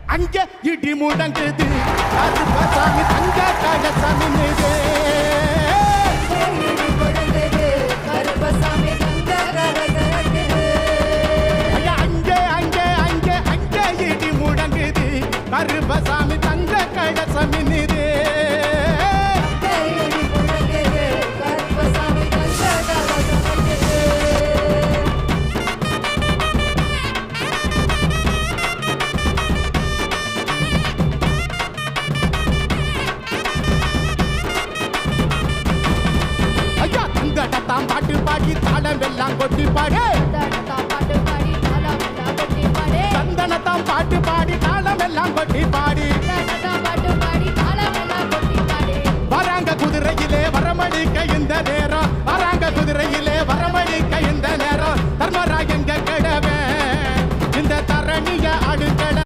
அங்கே இடி முழங்குது கருப்பசாமி தங்க கலசம் மின்னுது கருப்பசாமி தங்க கலசம் மின்னுது ஐயா தங்கடத்தாம் பாட்டு பாடி தாளம் எல்லாம் கொட்டி பாடு சந்தனத்தாம் பாட்டு பாடி தாளம் எல்லாம் கொட்டி